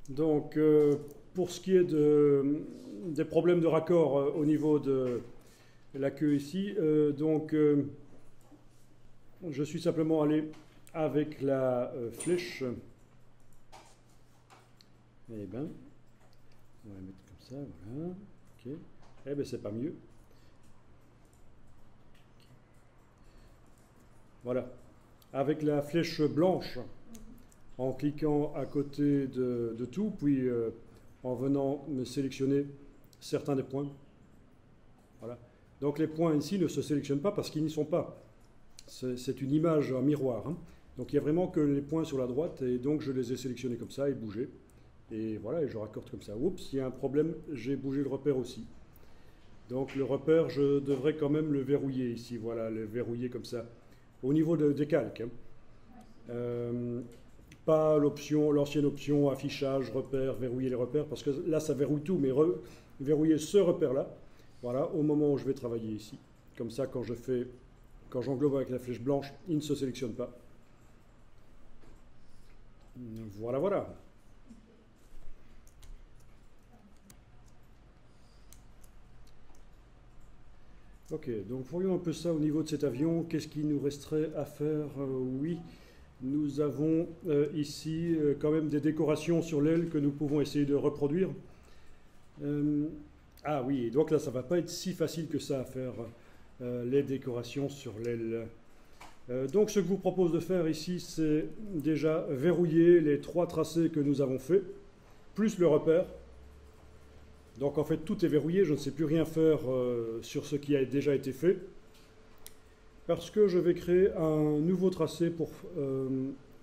Donc, pour ce qui est des problèmes de raccord au niveau de la queue ici, je suis simplement allé avec la flèche. Eh bien, on va la mettre comme ça, voilà. Ok. Eh bien, c'est pas mieux. Voilà. Avec la flèche blanche, en cliquant à côté de tout, puis en venant me sélectionner certains des points. Voilà. Donc les points ici ne se sélectionnent pas parce qu'ils n'y sont pas. C'est une image, un miroir. Hein. Donc il n'y a vraiment que les points sur la droite, et donc je les ai sélectionnés comme ça et bougés. Et voilà, et je raccorde comme ça. Oups, il y a un problème, j'ai bougé le repère aussi. Donc le repère, je devrais quand même le verrouiller ici. Voilà, le verrouiller comme ça. Au niveau des calques. Hein. Pas l'ancienne option affichage, repère, verrouiller les repères, parce que là ça verrouille tout, mais verrouiller ce repère-là, voilà, au moment où je vais travailler ici. Comme ça, quand j'englobe avec la flèche blanche, il ne se sélectionne pas. Voilà, voilà. Ok, donc voyons un peu ça au niveau de cet avion. Qu'est-ce qu'il nous resterait à faire? Oui, nous avons ici quand même des décorations sur l'aile que nous pouvons essayer de reproduire. Ah oui, donc là ça ne va pas être si facile que ça à faire les décorations sur l'aile. Donc ce que je vous propose de faire ici, c'est déjà verrouiller les 3 tracés que nous avons faits, plus le repère. Donc en fait tout est verrouillé, je ne sais plus rien faire sur ce qui a déjà été fait, parce que je vais créer un nouveau tracé pour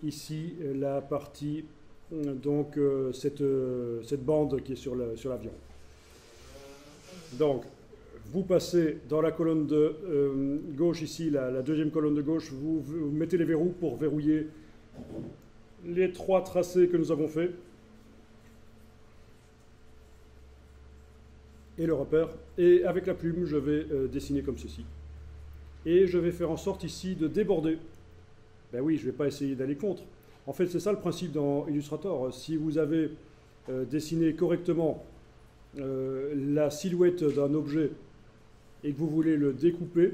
ici la partie, donc cette bande qui est sur l'avion. Donc vous passez dans la colonne de gauche ici, la deuxième colonne de gauche, vous mettez les verrous pour verrouiller les 3 tracés que nous avons faits. Et le repère, et avec la plume je vais dessiner comme ceci, et je vais faire en sorte ici de déborder. Ben oui, je ne vais pas essayer d'aller contre. En fait c'est ça le principe dans Illustrator. Si vous avez dessiné correctement la silhouette d'un objet et que vous voulez le découper,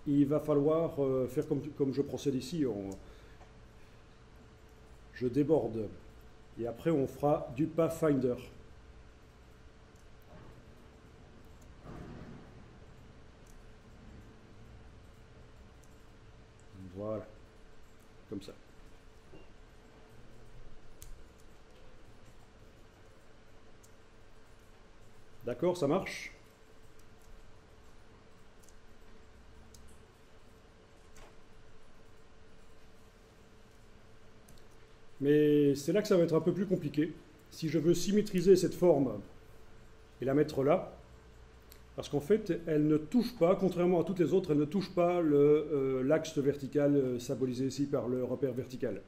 il va falloir faire comme je procède ici. Je déborde et après on fera du Pathfinder. Voilà, comme ça. D'accord, ça marche? Mais c'est là que ça va être un peu plus compliqué. Si je veux symétriser cette forme et la mettre là, parce qu'en fait, elle ne touche pas, contrairement à toutes les autres, elle ne touche pas l'axe vertical symbolisé ici par le repère vertical.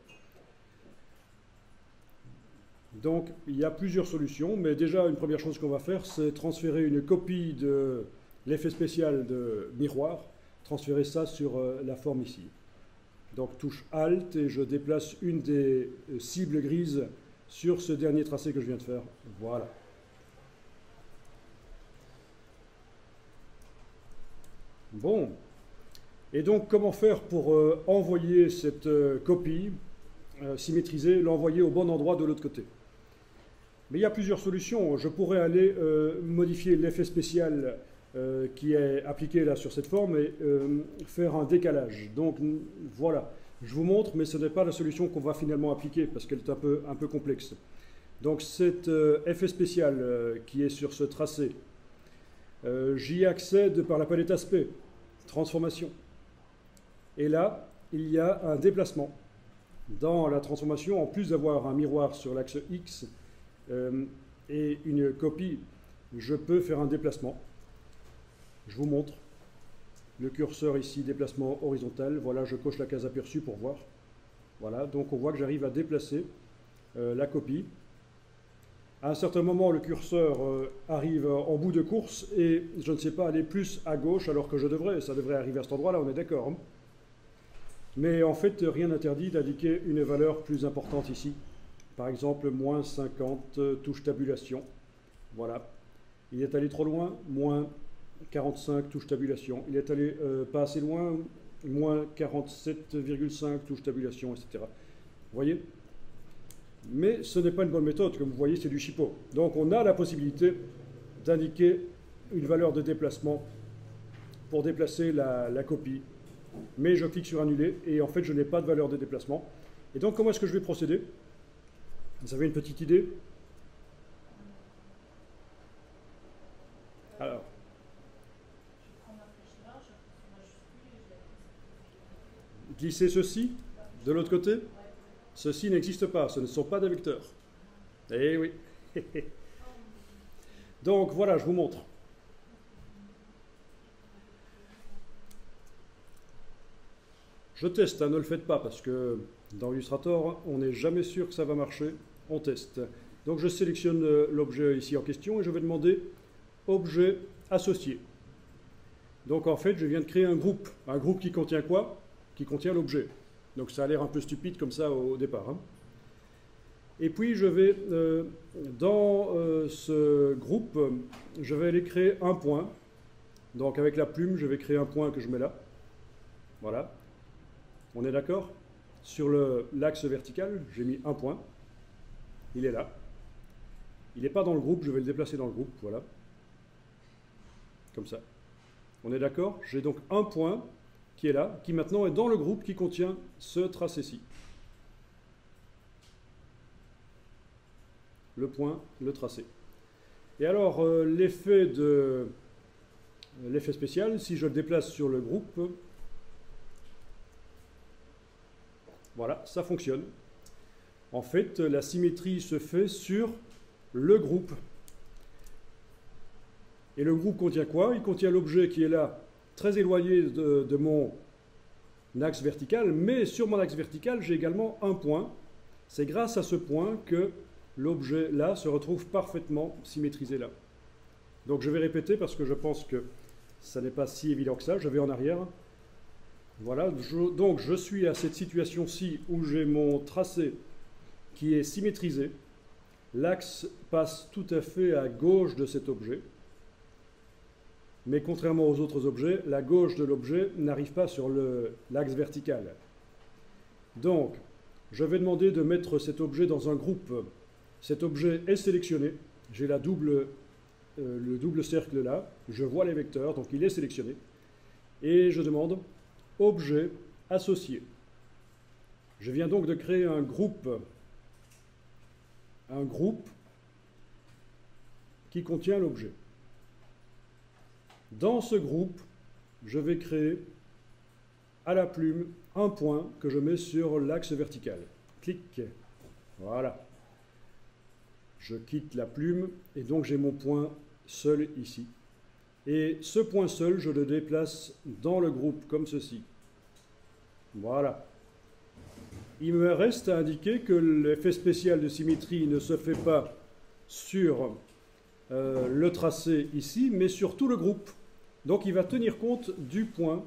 Donc, il y a plusieurs solutions, mais déjà, une première chose qu'on va faire, c'est transférer une copie de l'effet spécial de miroir, transférer ça sur la forme ici. Donc, touche Alt et je déplace une des cibles grises sur ce dernier tracé que je viens de faire. Voilà. Bon, et donc comment faire pour envoyer cette copie symétrisée, l'envoyer au bon endroit de l'autre côté? Mais il y a plusieurs solutions. Je pourrais aller modifier l'effet spécial qui est appliqué là sur cette forme et faire un décalage. Donc voilà, je vous montre, mais ce n'est pas la solution qu'on va finalement appliquer parce qu'elle est un peu complexe. Donc cet effet spécial qui est sur ce tracé, j'y accède par la palette aspect, transformation. Et là, il y a un déplacement. Dans la transformation, en plus d'avoir un miroir sur l'axe X et une copie, je peux faire un déplacement. Je vous montre. Le curseur ici, déplacement horizontal. Voilà, je coche la case aperçue pour voir. Voilà, donc on voit que j'arrive à déplacer la copie. À un certain moment, le curseur arrive en bout de course et je ne sais pas aller plus à gauche alors que je devrais. Ça devrait arriver à cet endroit-là, on est d'accord. Hein. Mais en fait, rien n'interdit d'indiquer une valeur plus importante ici. par exemple, moins 50, touche tabulation. Voilà. Il est allé trop loin, moins 45, touche tabulation. Il est allé pas assez loin, moins 47,5, touche tabulation, etc. Vous voyez? Mais ce n'est pas une bonne méthode, comme vous voyez, c'est du chipo. Donc on a la possibilité d'indiquer une valeur de déplacement pour déplacer la copie. Mais je clique sur annuler et en fait je n'ai pas de valeur de déplacement. Et donc comment est-ce que je vais procéder? Vous avez une petite idée? Alors. Glisser ceci de l'autre côté? Ceci n'existe pas, ce ne sont pas des vecteurs. Eh oui. Donc voilà, je vous montre. Je teste, hein, ne le faites pas, parce que dans Illustrator, on n'est jamais sûr que ça va marcher. On teste. Donc je sélectionne l'objet ici en question et je vais demander objet associé. Donc en fait, je viens de créer un groupe. Un groupe qui contient quoi? Qui contient l'objet. Donc ça a l'air un peu stupide comme ça au départ. Hein. Et puis je vais, dans ce groupe, je vais aller créer un point. Donc avec la plume, je vais créer un point que je mets là. Voilà. On est d'accord? Sur l'axe vertical, j'ai mis un point. Il est là. Il n'est pas dans le groupe, je vais le déplacer dans le groupe. Voilà. Comme ça. On est d'accord? J'ai donc un point qui est là, qui maintenant est dans le groupe qui contient ce tracé-ci. Le point, le tracé. Et alors, l'effet spécial, si je le déplace sur le groupe, voilà, ça fonctionne. En fait, la symétrie se fait sur le groupe. Et le groupe contient quoi? Il contient l'objet qui est là, très éloigné de mon axe vertical, mais sur mon axe vertical, j'ai également un point. C'est grâce à ce point que l'objet là se retrouve parfaitement symétrisé là. Donc je vais répéter parce que je pense que ça n'est pas si évident que ça. Je vais en arrière. Voilà, donc je suis à cette situation-ci où j'ai mon tracé qui est symétrisé. L'axe passe tout à fait à gauche de cet objet. Mais contrairement aux autres objets, la gauche de l'objet n'arrive pas sur l'axe vertical. Donc, je vais demander de mettre cet objet dans un groupe. Cet objet est sélectionné. J'ai le double cercle là. Je vois les vecteurs, donc il est sélectionné. Et je demande objet associé. Je viens donc de créer un groupe qui contient l'objet. Dans ce groupe, je vais créer à la plume un point que je mets sur l'axe vertical. Clic. Voilà. Je quitte la plume et donc j'ai mon point seul ici. Et ce point seul, je le déplace dans le groupe comme ceci. Voilà. Il me reste à indiquer que l'effet spécial de symétrie ne se fait pas sur le tracé ici, mais sur tout le groupe. Donc il va tenir compte du point.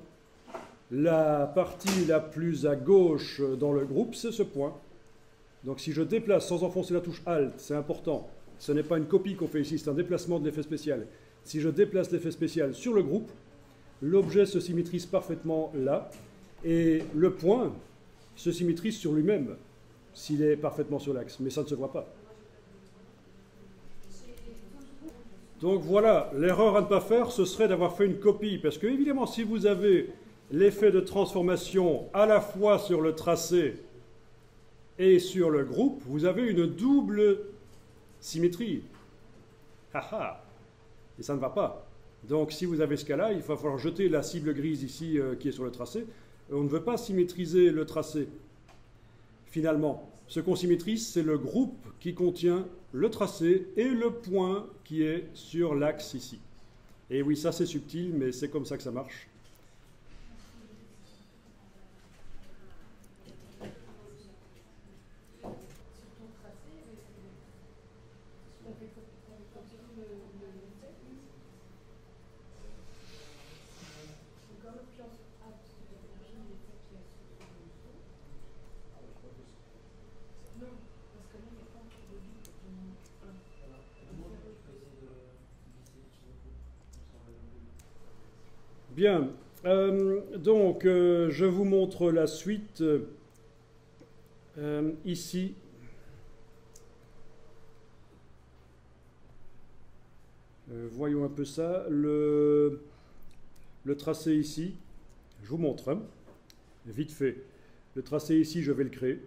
La partie la plus à gauche dans le groupe, c'est ce point. Donc si je déplace sans enfoncer la touche Alt, c'est important. Ce n'est pas une copie qu'on fait ici, c'est un déplacement de l'effet spécial. Si je déplace l'effet spécial sur le groupe, l'objet se symétrise parfaitement là. Et le point se symétrise sur lui-même, s'il est parfaitement sur l'axe. Mais ça ne se voit pas. Donc voilà, l'erreur à ne pas faire, ce serait d'avoir fait une copie. Parce que, évidemment, si vous avez l'effet de transformation à la fois sur le tracé et sur le groupe, vous avez une double symétrie. Haha. Et ça ne va pas. Donc si vous avez ce cas-là, il va falloir jeter la cible grise ici qui est sur le tracé. On ne veut pas symétriser le tracé. Finalement, ce qu'on symétrise, c'est le groupe qui contient le tracé et le point qui est sur l'axe ici. Et oui, ça c'est subtil, mais c'est comme ça que ça marche. Bien, donc je vous montre la suite ici. Voyons un peu ça. Le tracé ici, je vous montre, hein, vite fait. Le tracé ici, je vais le créer.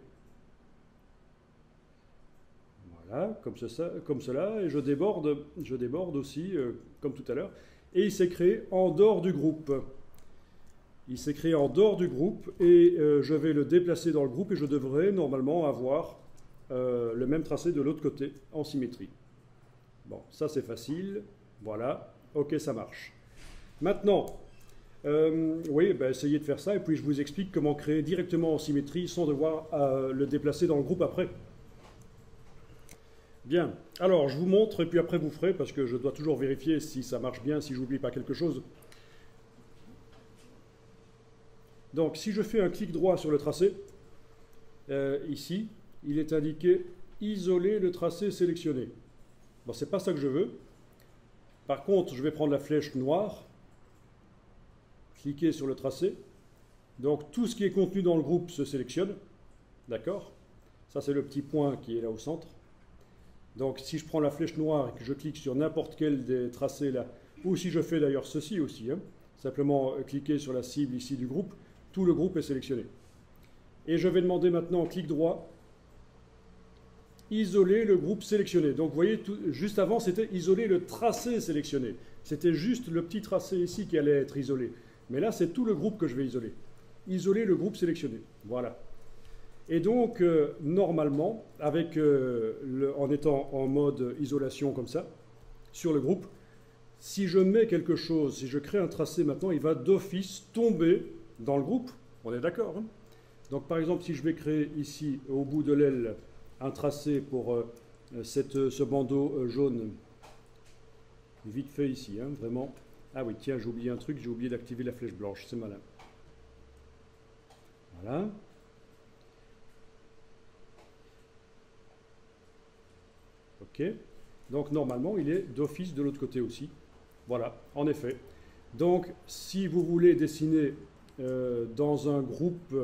Voilà, comme cela, et je déborde aussi, comme tout à l'heure. Et il s'est créé en dehors du groupe. Il s'est créé en dehors du groupe, et je vais le déplacer dans le groupe, et je devrais normalement avoir le même tracé de l'autre côté, en symétrie. Bon, ça c'est facile. Voilà, ok, ça marche. Maintenant, oui, ben, essayez de faire ça, et puis je vous explique comment créer directement en symétrie sans devoir le déplacer dans le groupe après. Bien, alors je vous montre, et puis après vous ferez, parce que je dois toujours vérifier si ça marche bien, si j'oublie pas quelque chose. Donc, si je fais un clic droit sur le tracé, ici, il est indiqué « Isoler le tracé sélectionné ». Bon, c'est pas ça que je veux. Par contre, je vais prendre la flèche noire, cliquer sur le tracé. Donc, tout ce qui est contenu dans le groupe se sélectionne. D'accord? Ça, c'est le petit point qui est là au centre. Donc, si je prends la flèche noire et que je clique sur n'importe quel des tracés là, ou si je fais d'ailleurs ceci aussi, hein, simplement cliquer sur la cible ici du groupe, tout le groupe est sélectionné. Et je vais demander maintenant, clic droit, isoler le groupe sélectionné. Donc vous voyez, juste avant c'était isoler le tracé sélectionné. C'était juste le petit tracé ici qui allait être isolé. Mais là c'est tout le groupe que je vais isoler. Isoler le groupe sélectionné. Voilà. Et donc normalement, en étant en mode isolation comme ça, sur le groupe, si je mets quelque chose, si je crée un tracé maintenant, il va d'office tomber dans le groupe. On est d'accord, hein? Donc par exemple, si je vais créer ici, au bout de l'aile, un tracé pour ce bandeau jaune, vite fait ici, hein, vraiment. Ah oui, tiens, j'ai oublié un truc, j'ai oublié d'activer la flèche blanche, c'est malin. Voilà. Ok. Donc normalement, il est d'office de l'autre côté aussi. Voilà, en effet. Donc, si vous voulez dessiner dans un groupe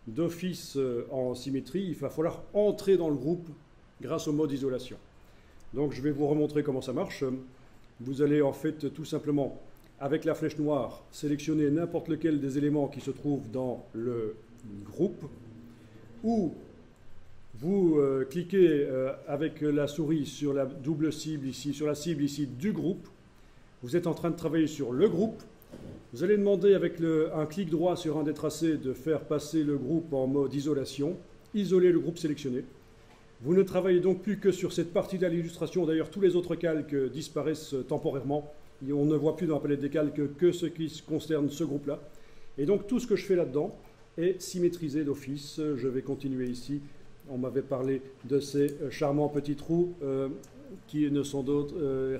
d'office en symétrie, il va falloir entrer dans le groupe grâce au mode isolation. Donc, je vais vous remontrer comment ça marche. Vous allez en fait tout simplement, avec la flèche noire, sélectionner n'importe lequel des éléments qui se trouvent dans le groupe, ou vous cliquez avec la souris sur la double cible ici, sur la cible ici du groupe. Vous êtes en train de travailler sur le groupe. Vous allez demander avec un clic droit sur un des tracés de faire passer le groupe en mode isolation, isoler le groupe sélectionné. Vous ne travaillez donc plus que sur cette partie-là de l'illustration. D'ailleurs, tous les autres calques disparaissent temporairement. Et on ne voit plus dans la palette des calques que ce qui concerne ce groupe-là. Et donc, tout ce que je fais là-dedans est symétrisé d'office. Je vais continuer ici. On m'avait parlé de ces charmants petits trous qui ne sont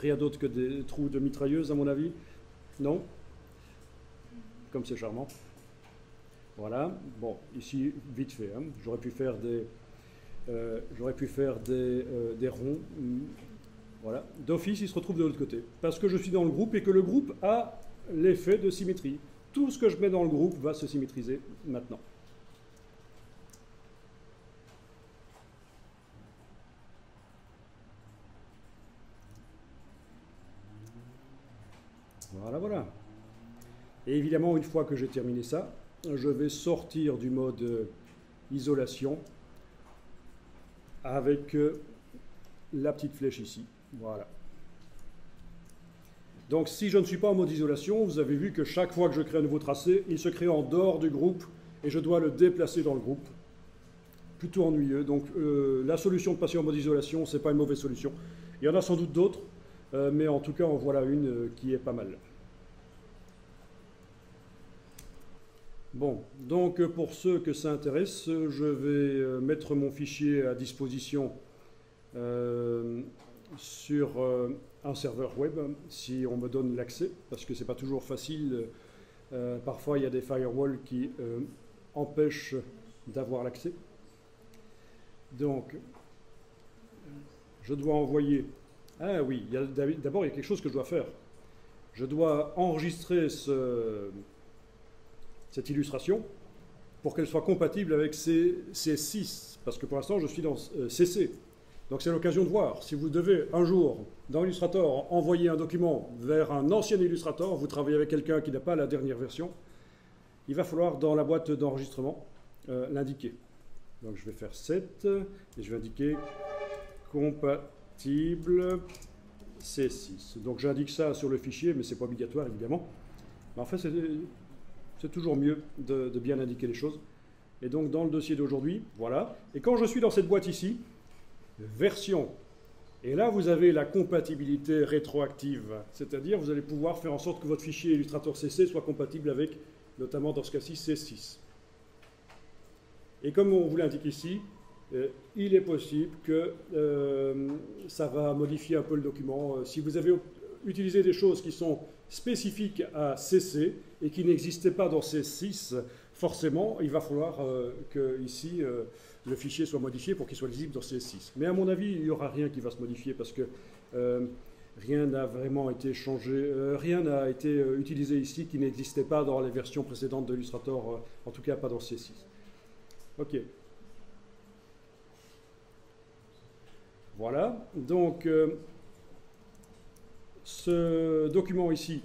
rien d'autre que des trous de mitrailleuse, à mon avis. Non? Comme c'est charmant. Voilà. Bon, ici, vite fait. Hein. J'aurais pu faire des ronds. Voilà. D'office, il se retrouve de l'autre côté. Parce que je suis dans le groupe et que le groupe a l'effet de symétrie. Tout ce que je mets dans le groupe va se symétriser maintenant. Voilà, voilà. Et évidemment, une fois que j'ai terminé ça, je vais sortir du mode isolation avec la petite flèche ici. Voilà. Donc si je ne suis pas en mode isolation, vous avez vu que chaque fois que je crée un nouveau tracé, il se crée en dehors du groupe et je dois le déplacer dans le groupe. Plutôt ennuyeux. Donc la solution de passer en mode isolation, ce n'est pas une mauvaise solution. Il y en a sans doute d'autres, mais en tout cas, en voilà une qui est pas mal. Bon, donc pour ceux que ça intéresse, je vais mettre mon fichier à disposition sur un serveur web, si on me donne l'accès, parce que ce n'est pas toujours facile. Parfois, il y a des firewalls qui empêchent d'avoir l'accès. Donc, je dois envoyer... Ah oui, d'abord, il y a quelque chose que je dois faire. je dois enregistrer cette illustration pour qu'elle soit compatible avec CS6, parce que pour l'instant je suis dans CC. Donc c'est l'occasion de voir. Si vous devez un jour, dans Illustrator, envoyer un document vers un ancien Illustrator, vous travaillez avec quelqu'un qui n'a pas la dernière version, il va falloir dans la boîte d'enregistrement l'indiquer. Donc je vais faire 7 et je vais indiquer compatible C6. Donc j'indique ça sur le fichier, mais ce n'est pas obligatoire évidemment. Mais en fait c'est toujours mieux de bien indiquer les choses. Et donc dans le dossier d'aujourd'hui, voilà. Et quand je suis dans cette boîte ici, version, et là vous avez la compatibilité rétroactive, c'est-à-dire vous allez pouvoir faire en sorte que votre fichier Illustrator CC soit compatible avec, notamment dans ce cas-ci, C6. Et comme on vous l'indique ici, il est possible que ça va modifier un peu le document. Si vous avez utilisé des choses qui sont spécifiques à CC et qui n'existaient pas dans C6, forcément, il va falloir que ici le fichier soit modifié pour qu'il soit lisible dans C6. Mais à mon avis, il n'y aura rien qui va se modifier parce que rien n'a vraiment été changé, rien n'a été utilisé ici qui n'existait pas dans les versions précédentes de Illustrator, en tout cas pas dans C6. Ok. Voilà, donc ce document ici,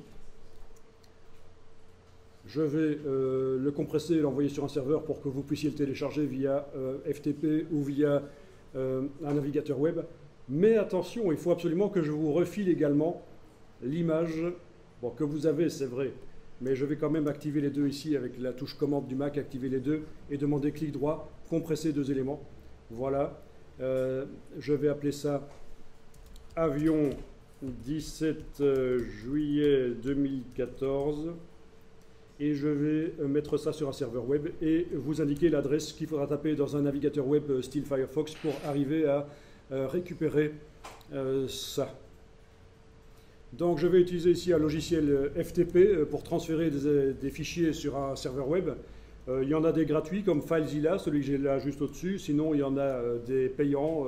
je vais le compresser et l'envoyer sur un serveur pour que vous puissiez le télécharger via FTP ou via un navigateur web. Mais attention, il faut absolument que je vous refile également l'image que vous avez, c'est vrai. Mais je vais quand même activer les deux ici avec la touche commande du Mac, activer les deux et demander clic droit, compresser deux éléments. Voilà. Je vais appeler ça avion 17 juillet 2014 et je vais mettre ça sur un serveur web et vous indiquer l'adresse qu'il faudra taper dans un navigateur web style Firefox pour arriver à récupérer ça. Donc je vais utiliser ici un logiciel FTP pour transférer des fichiers sur un serveur web. Il y en a des gratuits comme FileZilla, celui que j'ai là juste au-dessus. Sinon, il y en a des payants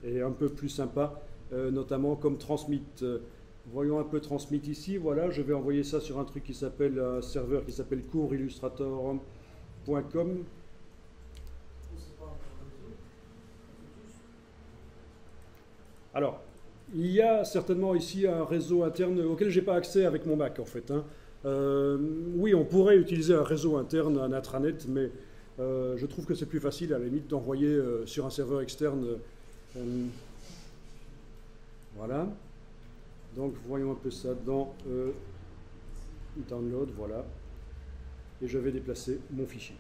et un peu plus sympas, notamment comme Transmit. Voyons un peu Transmit ici. Voilà, je vais envoyer ça sur un truc qui s'appelle un serveur qui s'appelle coursIllustrator.com. Alors, il y a certainement ici un réseau interne auquel je n'ai pas accès avec mon Mac en fait. Oui, on pourrait utiliser un réseau interne, un intranet, mais je trouve que c'est plus facile à la limite d'envoyer sur un serveur externe. Voilà. Donc voyons un peu ça dans Download, voilà. Et je vais déplacer mon fichier.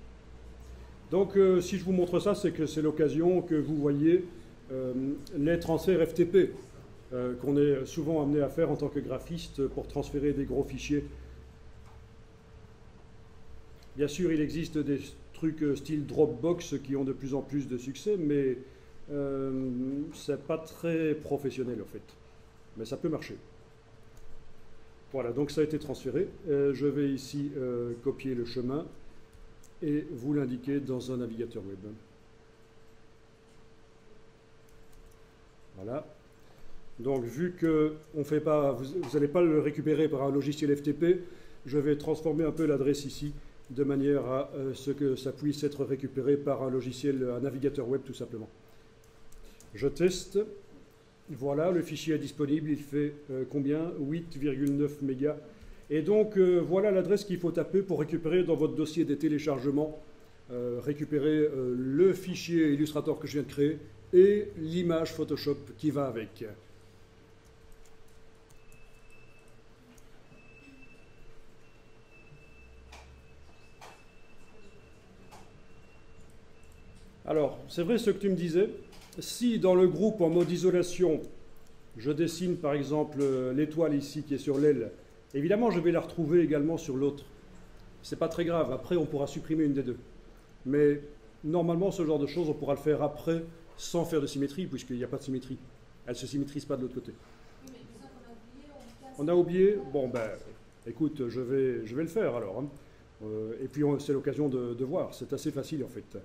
Donc si je vous montre ça, c'est que c'est l'occasion que vous voyez les transferts FTP qu'on est souvent amené à faire en tant que graphiste pour transférer des gros fichiers. Bien sûr, il existe des trucs style Dropbox qui ont de plus en plus de succès, mais c'est pas très professionnel en fait. Mais ça peut marcher. Voilà, donc ça a été transféré. Je vais ici copier le chemin et vous l'indiquer dans un navigateur web. Voilà. Donc vu que on fait pas, vous n'allez pas le récupérer par un logiciel FTP, je vais transformer un peu l'adresse ici de manière à ce que ça puisse être récupéré par un logiciel, un navigateur web tout simplement. Je teste. Voilà, le fichier est disponible. Il fait combien? 8,9 mégas. Et donc voilà l'adresse qu'il faut taper pour récupérer dans votre dossier des téléchargements, récupérer le fichier Illustrator que je viens de créer et l'image Photoshop qui va avec. Alors, c'est vrai ce que tu me disais. Si dans le groupe en mode isolation, je dessine par exemple l'étoile ici qui est sur l'aile, évidemment je vais la retrouver également sur l'autre. C'est pas très grave, après on pourra supprimer une des deux. Mais normalement ce genre de choses on pourra le faire après sans faire de symétrie puisqu'il n'y a pas de symétrie. Elle ne se symétrise pas de l'autre côté. On a oublié? Bon ben écoute, je vais le faire alors. Et puis c'est l'occasion de voir, c'est assez facile en fait.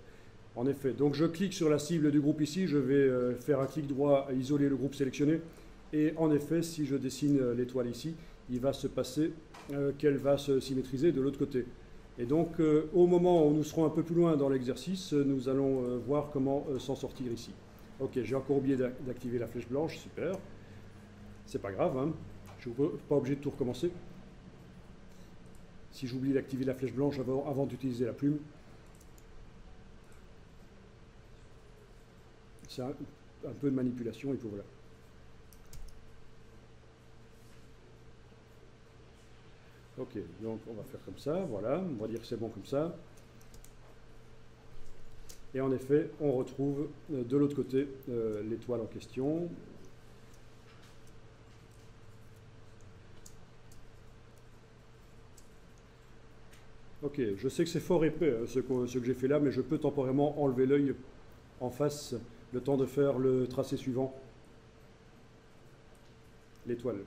En effet, donc je clique sur la cible du groupe ici, je vais faire un clic droit, isoler le groupe sélectionné, et en effet, si je dessine l'étoile ici, il va se passer qu'elle va se symétriser de l'autre côté. Et donc, au moment où nous serons un peu plus loin dans l'exercice, nous allons voir comment s'en sortir ici. Ok, j'ai encore oublié d'activer la flèche blanche, super. C'est pas grave, hein. Je ne suis pas obligé de tout recommencer. Si j'oublie d'activer la flèche blanche avant d'utiliser la plume, c'est un peu de manipulation, et puis voilà. Ok, donc on va faire comme ça, voilà, on va dire que c'est bon comme ça. Et en effet, on retrouve de l'autre côté l'étoile en question. Ok, je sais que c'est fort épais ce que j'ai fait là, mais je peux temporairement enlever l'œil en face, le temps de faire le tracé suivant, l'étoile.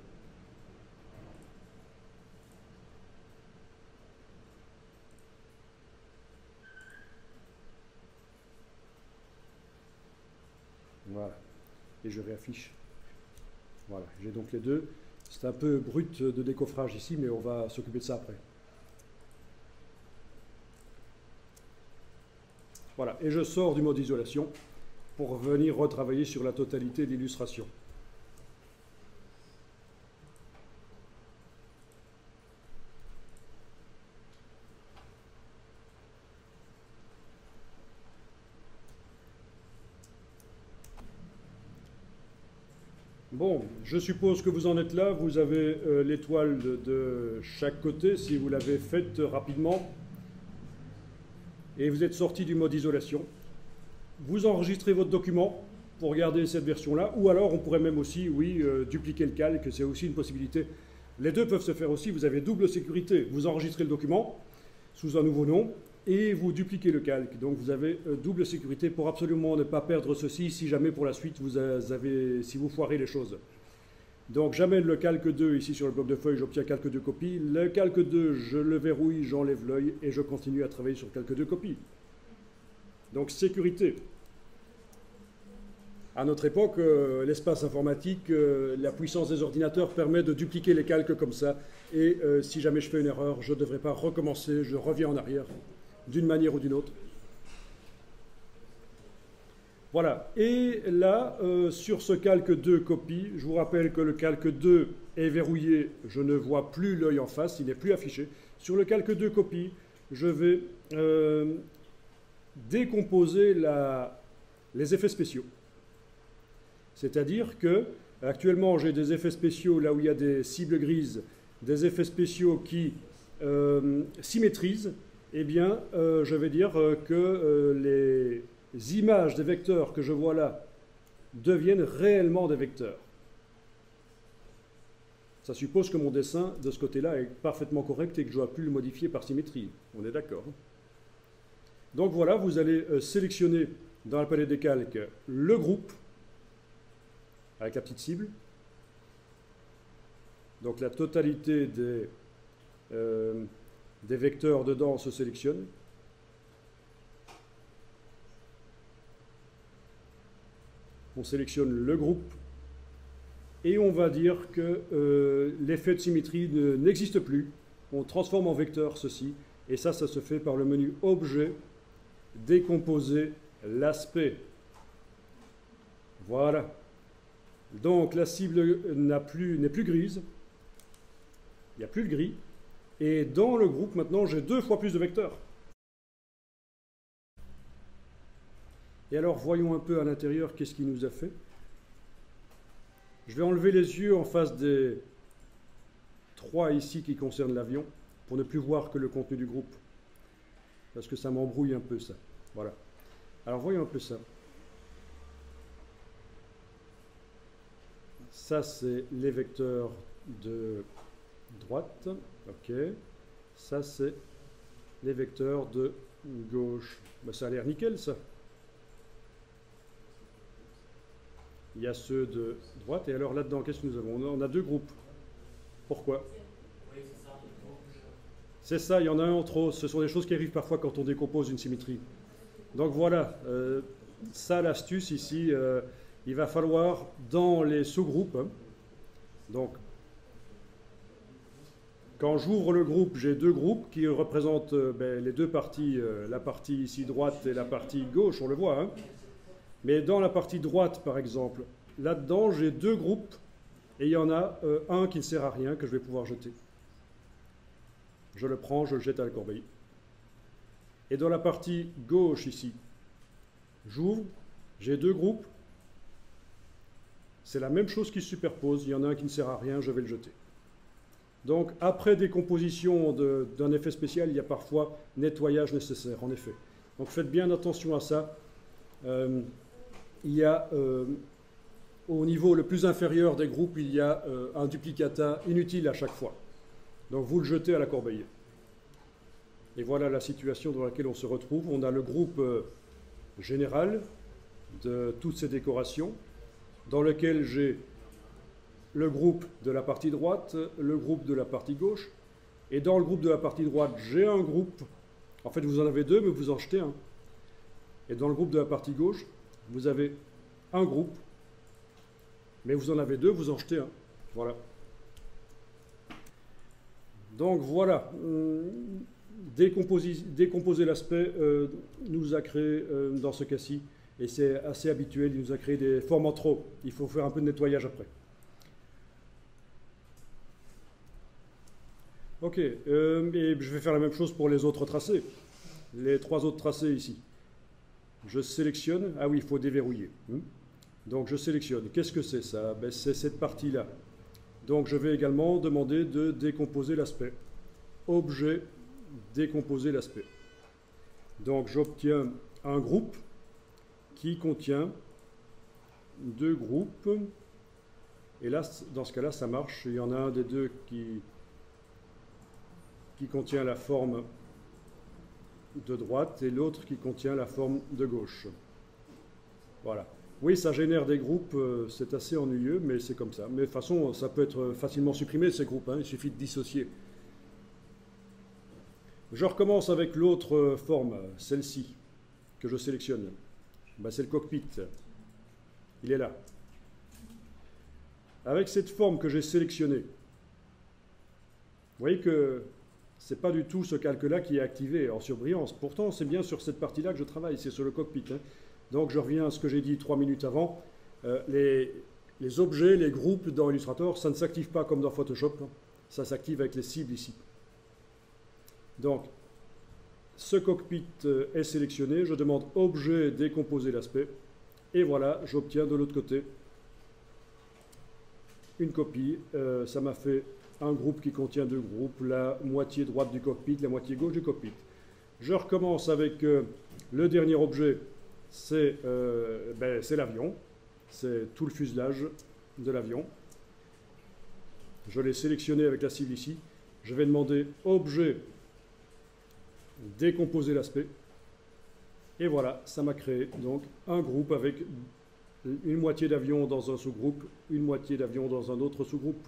Voilà, et je réaffiche. Voilà, j'ai donc les deux. C'est un peu brut de décoffrage ici, mais on va s'occuper de ça après. Voilà, et je sors du mode isolation pour venir retravailler sur la totalité de l'illustration. Bon, je suppose que vous en êtes là, vous avez l'étoile de chaque côté, si vous l'avez faite rapidement, et vous êtes sorti du mode isolation. Vous enregistrez votre document pour garder cette version-là, ou alors on pourrait même aussi, oui, dupliquer le calque, c'est aussi une possibilité. Les deux peuvent se faire aussi, vous avez double sécurité. Vous enregistrez le document sous un nouveau nom, et vous dupliquez le calque. Donc vous avez double sécurité pour absolument ne pas perdre ceci si jamais pour la suite si vous foirez les choses. Donc j'amène le calque 2 ici sur le bloc de feuilles, j'obtiens calque 2 copies. Le calque 2, je le verrouille, j'enlève l'œil et je continue à travailler sur calque 2 copies. Donc sécurité. À notre époque, l'espace informatique, la puissance des ordinateurs permet de dupliquer les calques comme ça. Et si jamais je fais une erreur, je ne devrais pas recommencer, je reviens en arrière, d'une manière ou d'une autre. Voilà. Et là, sur ce calque 2 copie, je vous rappelle que le calque 2 est verrouillé, je ne vois plus l'œil en face, il n'est plus affiché. Sur le calque 2 copie, je vais décomposer les effets spéciaux. C'est-à-dire que, actuellement, j'ai des effets spéciaux là où il y a des cibles grises, des effets spéciaux qui symétrisent. Eh bien, je vais dire que les images des vecteurs que je vois là deviennent réellement des vecteurs. Ça suppose que mon dessin, de ce côté-là, est parfaitement correct et que je dois plus le modifier par symétrie. On est d'accord. Donc voilà, vous allez sélectionner dans la palette des calques le groupe, avec la petite cible. Donc la totalité des vecteurs dedans se sélectionne. On sélectionne le groupe et on va dire que l'effet de symétrie n'existe plus. On transforme en vecteur ceci et ça se fait par le menu Objet, décomposer l'aspect. Voilà. Donc la cible n'est plus grise, il n'y a plus le gris, et dans le groupe maintenant j'ai 2 fois plus de vecteurs. Et alors voyons un peu à l'intérieur qu'est-ce qu'il nous a fait. Je vais enlever les yeux en face des 3 ici qui concernent l'avion, pour ne plus voir que le contenu du groupe, parce que ça m'embrouille un peu ça. Voilà. Alors voyons un peu ça. Ça, c'est les vecteurs de droite. OK. Ça, c'est les vecteurs de gauche. Ben, ça a l'air nickel, ça. Il y a ceux de droite. Et alors, là-dedans, qu'est-ce que nous avons? On a 2 groupes. Pourquoi? C'est ça, il y en a un en trop. Ce sont des choses qui arrivent parfois quand on décompose une symétrie. Donc voilà, ça, l'astuce ici... il va falloir, dans les sous-groupes, donc Quand j'ouvre le groupe, j'ai deux groupes qui représentent les deux parties, la partie ici droite et la partie gauche, on le voit. Hein. Mais dans la partie droite, par exemple, là-dedans, j'ai deux groupes et il y en a un qui ne sert à rien que je vais pouvoir jeter. Je le prends, je le jette à la corbeille. Et dans la partie gauche ici, j'ouvre, j'ai deux groupes. C'est la même chose qui se superpose. Il y en a un qui ne sert à rien, je vais le jeter. Donc, après décomposition d'un effet spécial, il y a parfois nettoyage nécessaire, en effet. Donc, faites bien attention à ça. Il y a, au niveau le plus inférieur des groupes, il y a un duplicata inutile à chaque fois. Donc, vous le jetez à la corbeille. Et voilà la situation dans laquelle on se retrouve. On a le groupe général de toutes ces décorations, dans lequel j'ai le groupe de la partie droite, le groupe de la partie gauche, et dans le groupe de la partie droite, j'ai un groupe, en fait vous en avez deux, mais vous en jetez un. Et dans le groupe de la partie gauche, vous avez un groupe, mais vous en avez deux, vous en jetez un. Voilà. Donc voilà, décomposer l'aspect nous a créé, dans ce cas-ci, et c'est assez habituel, il nous a créé des formes en trop. Il faut faire un peu de nettoyage après. Ok, et je vais faire la même chose pour les autres tracés, les trois autres tracés ici. Je sélectionne, ah oui, il faut déverrouiller. Donc je sélectionne, qu'est-ce que c'est ça? C'est cette partie-là. Donc je vais également demander de décomposer l'aspect. Objet, décomposer l'aspect. Donc j'obtiens un groupe qui contient deux groupes. Et là, dans ce cas-là, ça marche. Il y en a un des deux qui contient la forme de droite et l'autre qui contient la forme de gauche. Voilà. Oui, ça génère des groupes, c'est assez ennuyeux, mais c'est comme ça. Mais de toute façon, ça peut être facilement supprimé, ces groupes, hein, il suffit de dissocier. Je recommence avec l'autre forme, celle-ci, que je sélectionne. C'est le cockpit. Il est là. Avec cette forme que j'ai sélectionnée, vous voyez que ce n'est pas du tout ce calque-là qui est activé en surbrillance. Pourtant, c'est bien sur cette partie-là que je travaille, c'est sur le cockpit. Hein. Donc, je reviens à ce que j'ai dit 3 minutes avant. Les objets, les groupes dans Illustrator, ça ne s'active pas comme dans Photoshop. Hein. Ça s'active avec les cibles ici. Donc, ce cockpit est sélectionné. Je demande Objet, décomposer l'aspect. Et voilà, j'obtiens de l'autre côté une copie. Ça m'a fait un groupe qui contient deux groupes, la moitié droite du cockpit, la moitié gauche du cockpit. Je recommence avec le dernier objet, c'est l'avion, c'est tout le fuselage de l'avion. Je l'ai sélectionné avec la cible ici. Je vais demander Objet, décomposer l'aspect. Et voilà, ça m'a créé donc un groupe avec une moitié d'avion dans un sous-groupe, une moitié d'avion dans un autre sous-groupe.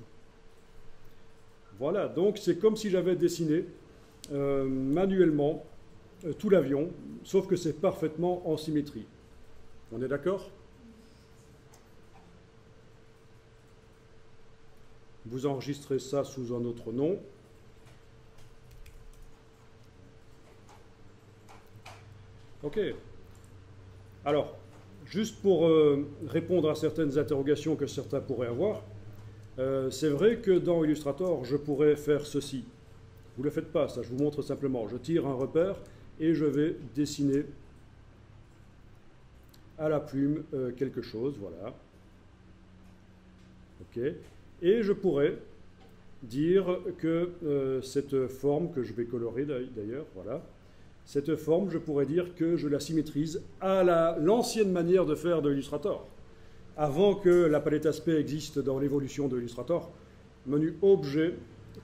Voilà, donc c'est comme si j'avais dessiné manuellement tout l'avion, sauf que c'est parfaitement en symétrie. On est d'accord? Vous enregistrez ça sous un autre nom. Ok. Alors, juste pour répondre à certaines interrogations que certains pourraient avoir, c'est vrai que dans Illustrator, je pourrais faire ceci. Vous ne le faites pas, ça, je vous montre simplement. Je tire un repère et je vais dessiner à la plume quelque chose, voilà. Ok. Et je pourrais dire que cette forme, que je vais colorer d'ailleurs, voilà, cette forme, je pourrais dire que je la symétrise à l'ancienne manière de faire de Illustrator. Avant que la palette aspect existe dans l'évolution de Illustrator, menu Objet,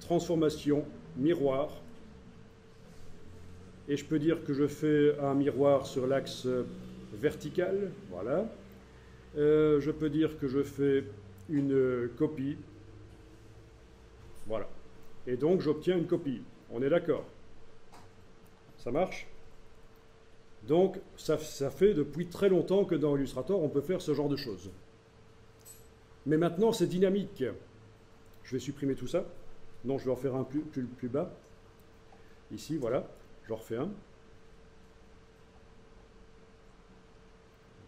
Transformation, Miroir. Et je peux dire que je fais un miroir sur l'axe vertical, voilà. Je peux dire que je fais une copie, voilà. Et donc j'obtiens une copie. On est d'accord? Ça marche? Donc, ça fait depuis très longtemps que dans Illustrator, on peut faire ce genre de choses. Mais maintenant, c'est dynamique. Je vais supprimer tout ça. Non, je vais en faire un plus bas. Ici, voilà, j'en refais un.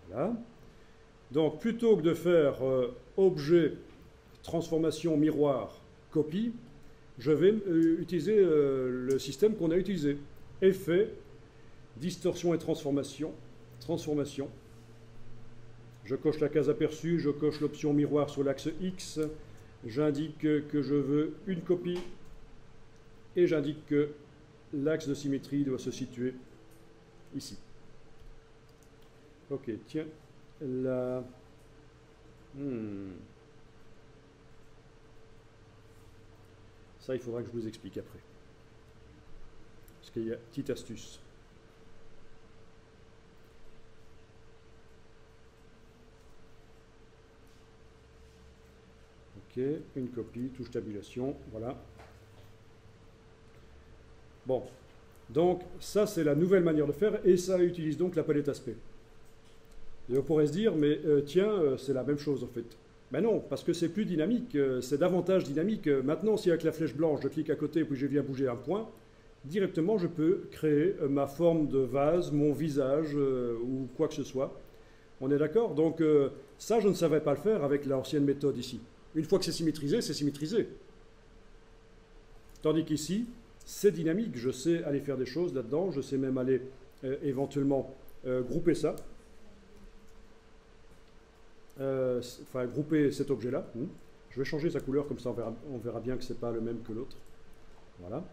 Voilà. Donc, plutôt que de faire objet, transformation, miroir, copie, je vais utiliser le système qu'on a utilisé. Effet, distorsion et transformation. Transformation. Je coche la case aperçue, je coche l'option miroir sur l'axe X. J'indique que je veux une copie et j'indique que l'axe de symétrie doit se situer ici. Ok, tiens, là. Ça, il faudra que je vous explique après. Parce qu'il y a une petite astuce. Ok, une copie, touche tabulation, voilà. Bon, donc ça c'est la nouvelle manière de faire et ça utilise donc la palette aspect. Et on pourrait se dire, mais tiens, c'est la même chose en fait. Ben non, parce que c'est plus dynamique, c'est davantage dynamique. Maintenant, si avec la flèche blanche, je clique à côté et puis je viens bouger un point, directement je peux créer ma forme de vase, mon visage ou quoi que ce soit. On est d'accord? Donc ça, je ne savais pas le faire avec l'ancienne méthode ici. Une fois que c'est symétrisé, c'est symétrisé. Tandis qu'ici, c'est dynamique. Je sais aller faire des choses là-dedans. Je sais même aller éventuellement grouper ça. Enfin, grouper cet objet-là. Je vais changer sa couleur, comme ça on verra bien que ce n'est pas le même que l'autre. Voilà.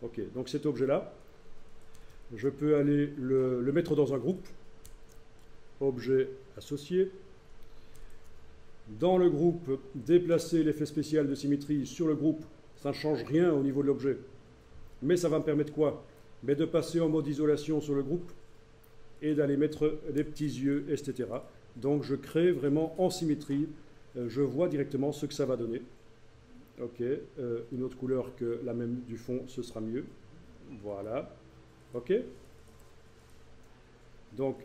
Ok, donc cet objet-là, je peux aller le mettre dans un groupe. Objet associé. Dans le groupe, déplacer l'effet spécial de symétrie sur le groupe, ça ne change rien au niveau de l'objet. Mais ça va me permettre quoi? Mais de passer en mode isolation sur le groupe et d'aller mettre des petits yeux, etc. Donc je crée vraiment en symétrie, je vois directement ce que ça va donner. Ok, une autre couleur que la même du fond, ce sera mieux. Voilà, ok. Donc,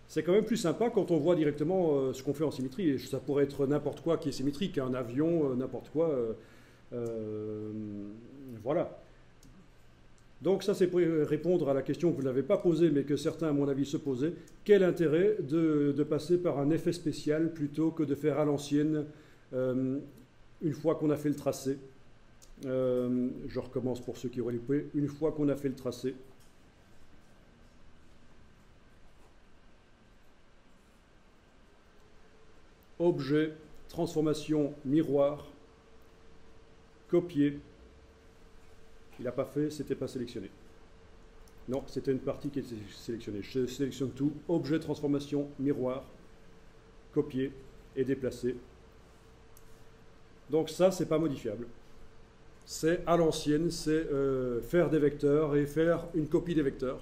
c'est quand même plus sympa quand on voit directement ce qu'on fait en symétrie. Et ça pourrait être n'importe quoi qui est symétrique, un avion, n'importe quoi. Voilà. Donc ça, c'est pour répondre à la question que vous n'avez pas posée, mais que certains, à mon avis, se posaient. Quel intérêt de passer par un effet spécial plutôt que de faire à l'ancienne, une fois qu'on a fait le tracé? Je recommence pour ceux qui auraient loupé. Une fois qu'on a fait le tracé, objet, transformation, miroir, copier. Il n'a pas fait, c'était pas sélectionné. Non, c'était une partie qui était sélectionnée. Je sélectionne tout, objet, transformation, miroir, copier et déplacer. Donc ça, c'est pas modifiable. C'est à l'ancienne, c'est faire des vecteurs et faire une copie des vecteurs.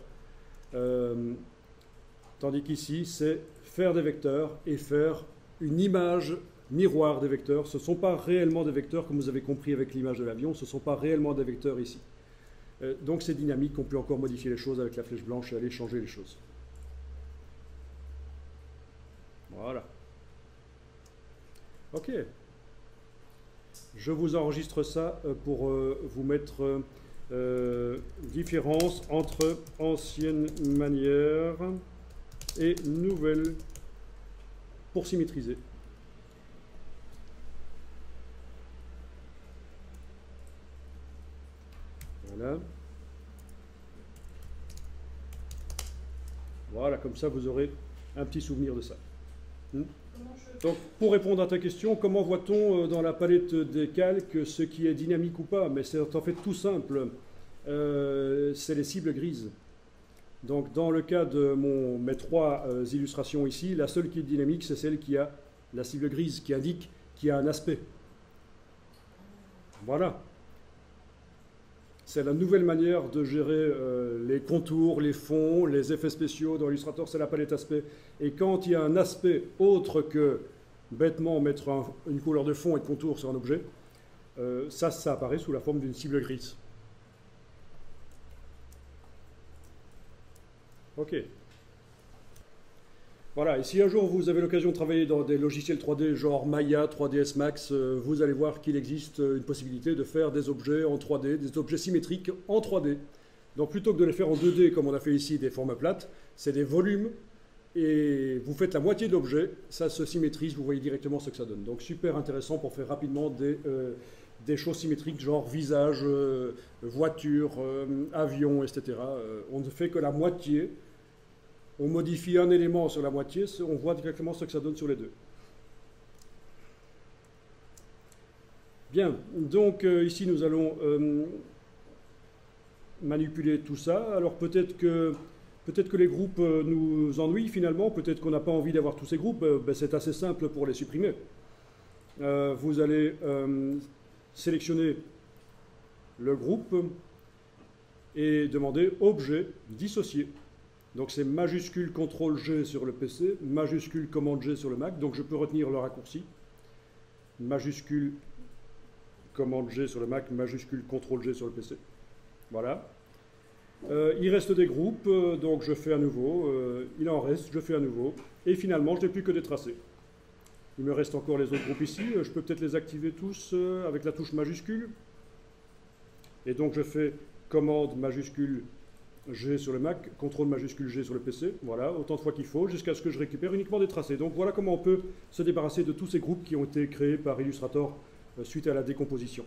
Tandis qu'ici, c'est faire des vecteurs et faire une image miroir des vecteurs. Ce ne sont pas réellement des vecteurs, comme vous avez compris avec l'image de l'avion, ce ne sont pas réellement des vecteurs ici. Donc c'est dynamique, on peut encore modifier les choses avec la flèche blanche et aller changer les choses. Voilà. Ok. Je vous enregistre ça pour vous mettre différence entre ancienne manière et nouvelle pour symétriser. Voilà. Voilà, comme ça vous aurez un petit souvenir de ça. Donc, pour répondre à ta question, comment voit-on dans la palette des calques ce qui est dynamique ou pas? Mais c'est en fait tout simple. C'est les cibles grises. Donc, dans le cas de mes trois illustrations ici, la seule qui est dynamique, c'est celle qui a la cible grise, qui indique qu'il y a un aspect. Voilà. C'est la nouvelle manière de gérer les contours, les fonds, les effets spéciaux dans Illustrator, c'est la palette aspect. Et quand il y a un aspect autre que bêtement mettre une couleur de fond et de contour sur un objet, ça apparaît sous la forme d'une cible grise. Ok. Voilà, et si un jour vous avez l'occasion de travailler dans des logiciels 3D genre Maya, 3ds Max, vous allez voir qu'il existe une possibilité de faire des objets en 3D, des objets symétriques en 3D. Donc plutôt que de les faire en 2D comme on a fait ici, des formes plates, c'est des volumes, et vous faites la moitié de l'objet, ça se symétrise, vous voyez directement ce que ça donne. Donc super intéressant pour faire rapidement des choses symétriques, genre visage, voiture, avion, etc. On ne fait que la moitié. On modifie un élément sur la moitié, on voit directement ce que ça donne sur les deux. Bien, donc ici nous allons manipuler tout ça. Alors peut-être que les groupes nous ennuient finalement, peut-être qu'on n'a pas envie d'avoir tous ces groupes, ben, c'est assez simple pour les supprimer. Vous allez sélectionner le groupe et demander objet dissocié. Donc c'est majuscule CTRL-G sur le PC, majuscule commande-G sur le Mac, donc je peux retenir le raccourci. Majuscule commande-G sur le Mac, majuscule CTRL-G sur le PC. Voilà. Il reste des groupes, donc je fais à nouveau. Il en reste, je fais à nouveau. Et finalement, je n'ai plus que des tracés. Il me reste encore les autres groupes ici. Je peux peut-être les activer tous avec la touche majuscule. Et donc je fais commande majuscule G sur le Mac, CTRL majuscule G sur le PC, voilà, autant de fois qu'il faut, jusqu'à ce que je récupère uniquement des tracés. Donc voilà comment on peut se débarrasser de tous ces groupes qui ont été créés par Illustrator suite à la décomposition.